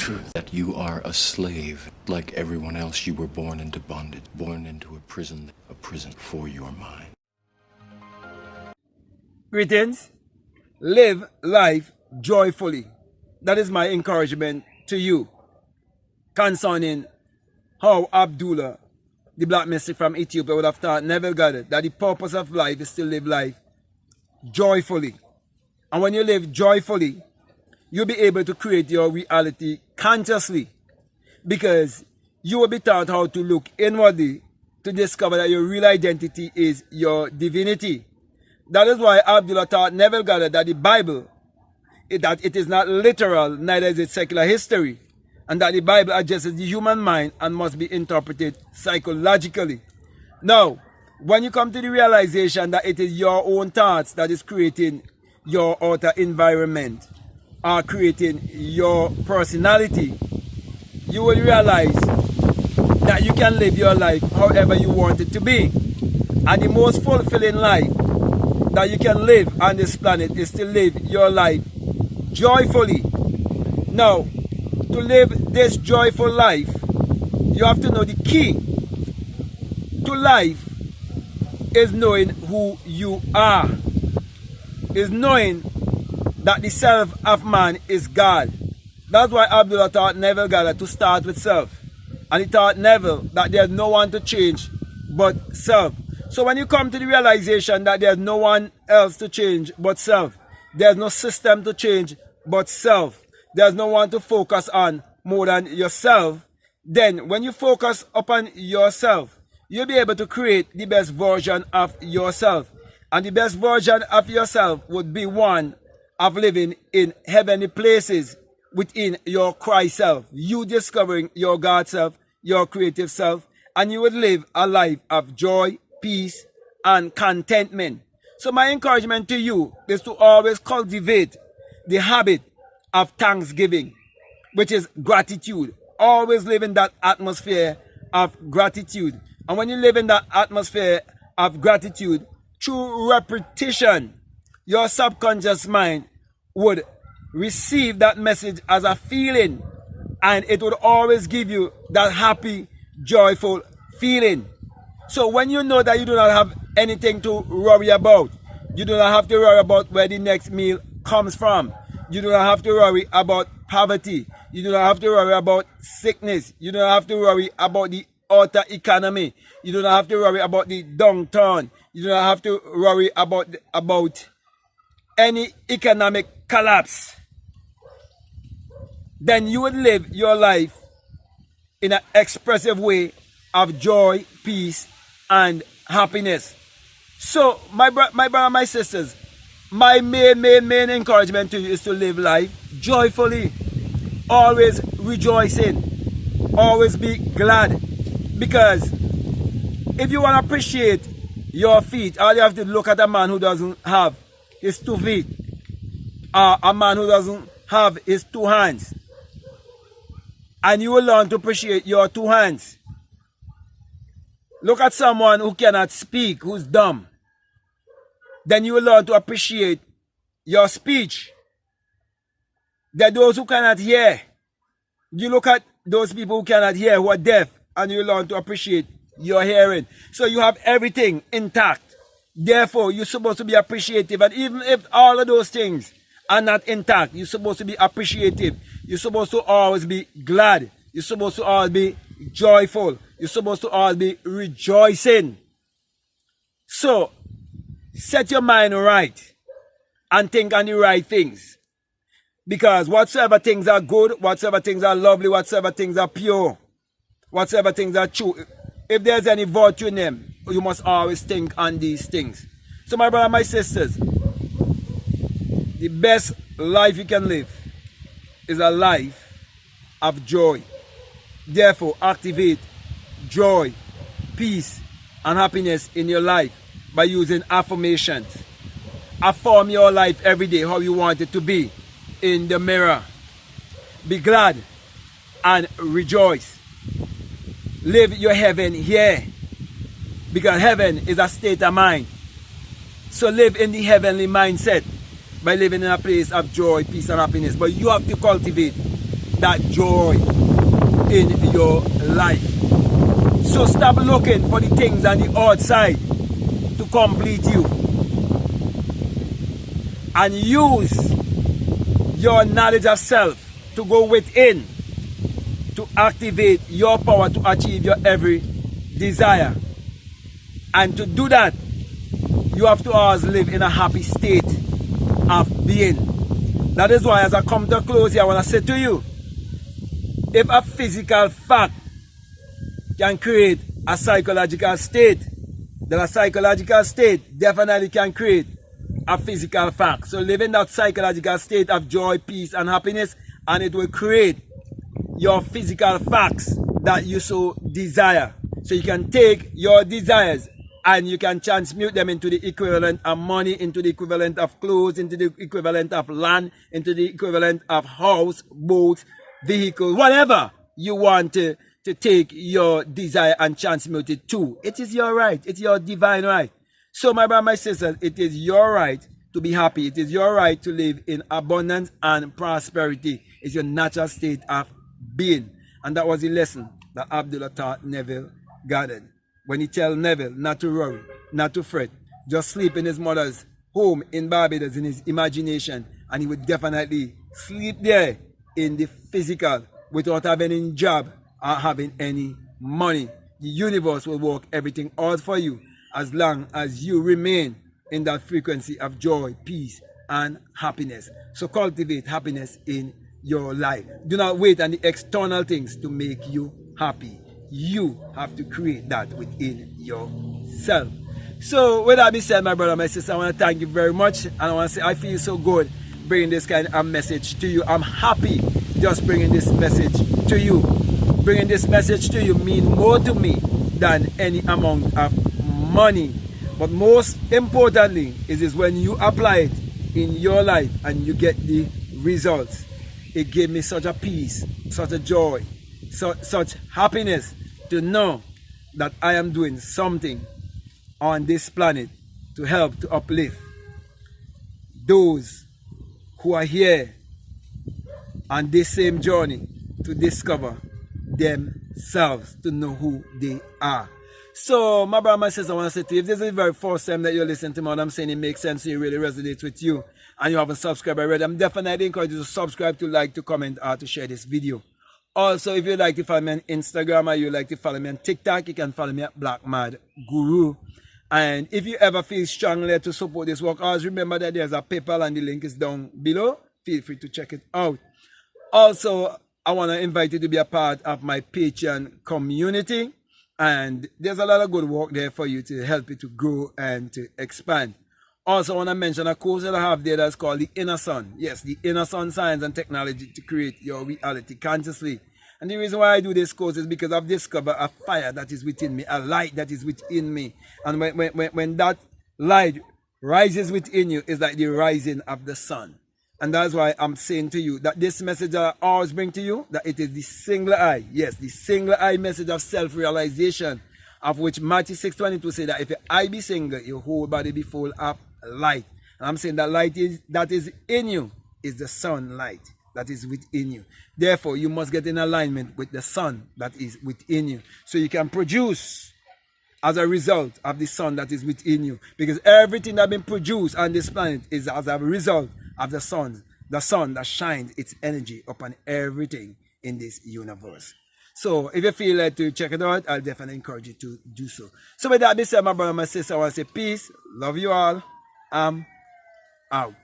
truth that you are a slave. Like everyone else, you were born into bondage, born into a prison for your mind. Greetings. Live life joyfully. That is my encouragement to you concerning how Abdullah, the black mystic from Ethiopia, would have taught Neville Goddard that the purpose of life is to live life joyfully. And when you live joyfully, you'll be able to create your reality consciously, because you will be taught how to look inwardly to discover that your real identity is your divinity. That is why Abdullah taught Neville Goddard that the Bible, that it is not literal, neither is it secular history, and that the Bible addresses the human mind and must be interpreted psychologically. Now, when you come to the realization that it is your own thoughts that is creating your outer environment, or creating your personality, you will realize that you can live your life however you want it to be. And the most fulfilling life that you can live on this planet is to live your life joyfully. Now, to live this joyful life, you have to know the key to life is knowing who you are, is knowing that the self of man is God. That's why Abdullah taught Neville Goddard to start with self. And he taught Neville that there's no one to change but self. So when you come to the realization that there's no one else to change but self, there's no system to change but self, there's no one to focus on more than yourself, then when you focus upon yourself, you'll be able to create the best version of yourself. And the best version of yourself would be one of living in heavenly places within your Christ self. You discovering your God self, your creative self, and you would live a life of joy, peace, and contentment. So my encouragement to you is to always cultivate the habit of thanksgiving, which is gratitude. Always live in that atmosphere of gratitude. And when you live in that atmosphere of gratitude, through repetition, your subconscious mind would receive that message as a feeling, and it would always give you that happy, joyful feeling. So when you know that you do not have anything to worry about, you do not have to worry about where the next meal comes from. You do not have to worry about poverty. You do not have to worry about sickness. You do not have to worry about the outer economy. You do not have to worry about the downturn. You do not have to worry about any economic collapse. Then you would live your life in an expressive way of joy, peace, and happiness. So, my brother, my sisters, my main encouragement to you is to live life joyfully, always rejoicing, always be glad. Because if you want to appreciate your feet, all you have to look at a man who doesn't have his 2 feet, or a man who doesn't have his 2 hands, and you will learn to appreciate your 2 hands. Look at someone who cannot speak, who's dumb. Then you will learn to appreciate your speech. There are those who cannot hear. You look at those people who cannot hear, who are deaf, and you learn to appreciate your hearing. So you have everything intact. Therefore, you're supposed to be appreciative. And even if all of those things are not intact, you're supposed to be appreciative. You're supposed to always be glad. You're supposed to always be joyful. You're supposed to always be rejoicing. So, set your mind right and think on the right things. Because whatsoever things are good, whatsoever things are lovely, whatsoever things are pure, whatsoever things are true, if there's any virtue in them, you must always think on these things. So my brother, my sisters, the best life you can live is a life of joy. Therefore, activate joy, peace, and happiness in your life by using affirmations. Affirm your life every day how you want it to be in the mirror. Be glad and rejoice. Live your heaven here, because heaven is a state of mind. So live in the heavenly mindset by living in a place of joy, peace, and happiness. But you have to cultivate that joy in your life. So stop looking for the things on the outside to complete you, and use your knowledge of self to go within to activate your power to achieve your every desire. And to do that, you have to always live in a happy state of being. That is why, as I come to a close here, I want to say to you, if a physical fact can create a psychological state, then a psychological state definitely can create a physical fact. So live in that psychological state of joy, peace, and happiness, and it will create your physical facts that you so desire. So you can take your desires and you can transmute them into the equivalent of money, into the equivalent of clothes, into the equivalent of land, into the equivalent of house, boat, vehicle, whatever you want to take your desire and transmute it to. It is your right. It's your divine right. So my brother, my sisters, it is your right to be happy. It is your right to live in abundance and prosperity. It's your natural state of being. And that was the lesson that Abdullah taught Neville Goddard. When he tell Neville not to worry, not to fret, just sleep in his mother's home in Barbados in his imagination, and he would definitely sleep there in the physical without having any job or having any money. The universe will work everything out for you as long as you remain in that frequency of joy, peace, and happiness. So cultivate happiness in your life. Do not wait on the external things to make you happy. You have to create that within yourself. So with that being said, my brother, my sister, I want to thank you very much. And I want to say I feel so good bringing this kind of message to you. I'm happy just bringing this message to you. Bringing this message to you means more to me than any amount of money. But most importantly is when you apply it in your life and you get the results. It gave me such a peace, such a joy, such happiness to know that I am doing something on this planet to help to uplift those who are here on this same journey to discover themselves, to know who they are. So my brother, my sister, I want to say to you, if this is the very first time that you're listening to me, what I'm saying, it makes sense, it really resonates with you, and you haven't subscribed already, I'm definitely encouraging you to subscribe, to like, to comment, or to share this video. Also, if you'd like to follow me on Instagram or you'd like to follow me on TikTok, you can follow me at Black Mad Guru. And if you ever feel strongly to support this work, always remember that there's a PayPal and the link is down below. Feel free to check it out. Also, I want to invite you to be a part of my Patreon community. And there's a lot of good work there for you to help you to grow and to expand. Also, I want to mention a course that I have there that's called The Inner Sun. Yes, The Inner Sun Science and Technology to Create Your Reality Consciously. And the reason why I do this course is because I've discovered a fire that is within me, a light that is within me. And when that light rises within you, it's like the rising of the sun. And that's why I'm saying to you that this message that I always bring to you, that it is the single eye, yes, the single eye message of self-realization, of which Matthew 6:22 say that if your eye be single, your whole body be full of light. And I'm saying that light that is in you is the sunlight that is within you. Therefore, you must get in alignment with the sun that is within you, so you can produce as a result of the sun that is within you. Because everything that has been produced on this planet is as a result of the sun that shines its energy upon everything in this universe. So if you feel like to check it out, I'll definitely encourage you to do so. So with that being said, my brother, my sister, I want to say peace, love you all, I'm out.